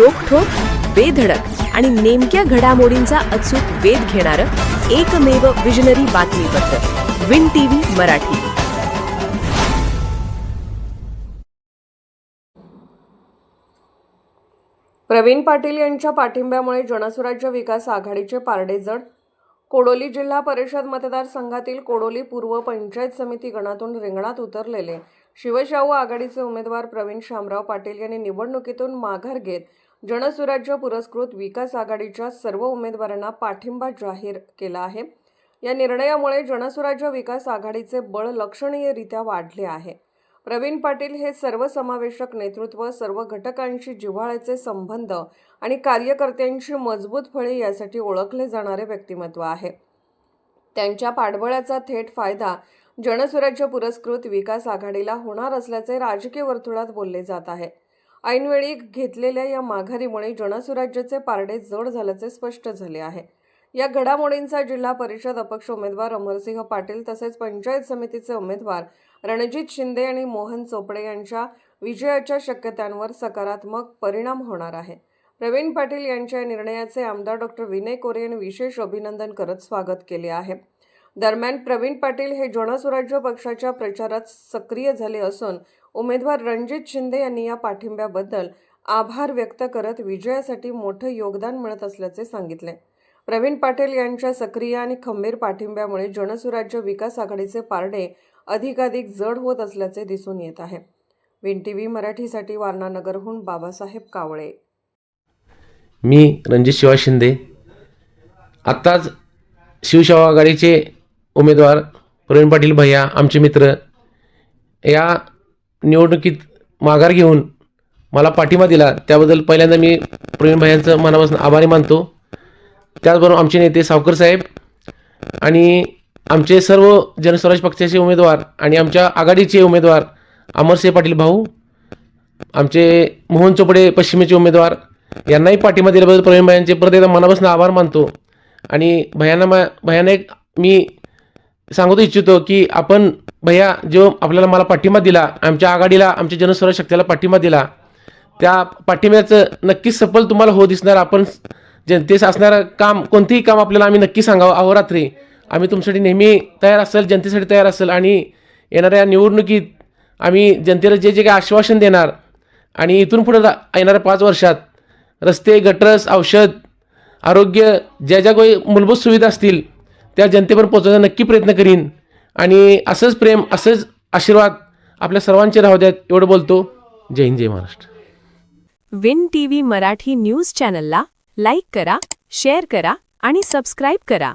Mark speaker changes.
Speaker 1: रोखठोक, बेधडक आणि नेमक्या घडामोडींचा अचूक वेध घेणारं एकमेव विजनरी बातमीपत्र विन टीव्ही मराठी.
Speaker 2: प्रवीण पाटील यांच्या पाठिंब्यामुळे जनसुराज्य विकास आघाडीचे पारडे जड. कोडोली जिल्हा परिषद मतदारसंघातील कोडोली पूर्व पंचायत समिती गणातून रिंगणात उतरलेले शिवशाहू आघाडीचे उमेदवार प्रवीण शामराव पाटील यांनी निवडणुकीतून माघार घेत जनसुराज्य पुरस्कृत विकास आघाडीच्या सर्व उमेदवारांना पाठिंबा जाहीर केला आहे. या निर्णयामुळे जनसुराज्य विकास आघाडीचे बळ लक्षणीयरित्या वाढले आहे. प्रवीण पाटील हे सर्वसमावेशक नेतृत्व, सर्व घटकांशी जिव्हाळ्याचे संबंध आणि कार्यकर्त्यांची मजबूत फळी यासाठी ओळखले जाणारे व्यक्तिमत्व आहे. त्यांच्या पाठबळाचा थेट फायदा जनसुराज्य पुरस्कृत विकास आघाडीला होणार असल्याचे राजकीय वर्तुळात बोलले जात आहे. ऐनवेळी घेतलेल्या या माघारीमुळे जनसुराज्याचे पारडे जड झाल्याचे स्पष्ट झाले आहे. या घडामोडींचा जिल्हा परिषद अपक्ष उमेदवार अमरसिंह पाटील तसेच पंचायत समितीचे उमेदवार रणजित शिंदे आणि मोहन चोपडे यांच्या विजयाच्या शक्यतांवर सकारात्मक परिणाम होणार आहे. प्रवीण पाटील यांच्या निर्णयाचे आमदार डॉक्टर विनय कोरे यांनी विशेष अभिनंदन करत स्वागत केले आहे. दरम्यान प्रवीण पाटील हे जनसुराज्य पक्षाच्या प्रचारात सक्रिय झाले असून उमेदवार रणजित शिंदे यांनी या पाठिंब्याबद्दल आभार व्यक्त करत विजयासाठी मोठं योगदान मिळत असल्याचे सांगितले. प्रवीण पाटील यांच्या सक्रिय आणि खंबीर पाठिंब्यामुळे जनसुराज्य विकास आघाडीचे पारडे अधिकाधिक जड होत असल्याचे दिसून येत आहे. विन टीव्ही मराठीसाठी वारणा नगरहून बाबासाहेब कावळे.
Speaker 3: मी रणजित शिवा शिंदे. आत्ताच शिवशाहू आघाडीचे उमेदवार प्रवीण पाटील भैया आमचे मित्र या निवडणुकीत माघार घेऊन मला पाठिंबा दिला, त्याबद्दल पहिल्यांदा मी प्रवीण भैयांचं मनापासून आभारी मानतो. त्याचबरोबर आमचे नेते सावकर साहेब आणि आमचे सर्व जनस्वराज पक्षाचे उमेदवार आणि आमच्या आघाडीचे उमेदवार अमरसिंह पाटील भाऊ, आमचे मोहन चोपडे पश्चिमेचे उमेदवार यांनाही पाठिंबा दिल्याबद्दल प्रवीण भैयांचे परत एकदा मनापासून आभार मानतो. आणि भैयांना एक मी सांगू इच्छितो की आपण भैया जो आपल्याला मला पाठिंबा दिला, आमच्या आघाडीला, आमच्या जनस्वराज शक्तीला पाठिंबा दिला, त्या पाठिंब्याचं नक्कीच सफल तुम्हाला हो दिसणार. आपण जनतेस असणारं काम, कोणतेही काम आपल्याला आम्ही नक्की सांगावं. अहोरात्री आम्ही तुमच्यासाठी नेहमी तयार असेल, जनतेसाठी तयार असेल आणि येणाऱ्या निवडणुकीत आम्ही जनतेला जे जे काही आश्वासन देणार आणि इथून पुढे येणाऱ्या 5 वर्षात रस्ते, गटरस, औषध, आरोग्य, ज्या ज्या काही मूलभूत सुविधा असतील त्या जनतेपर्यंत पोहोचवण्याचा नक्की प्रयत्न करीन. आणि असंच प्रेम, असंच आशीर्वाद आपल्या सर्वांचे राहू द्यात एवढं बोलतो. जय हिंद, जय Maharashtra.
Speaker 1: Win TV Marathi news चॅनलला लाईक करा, शेअर करा आणि सबस्क्राईब करा.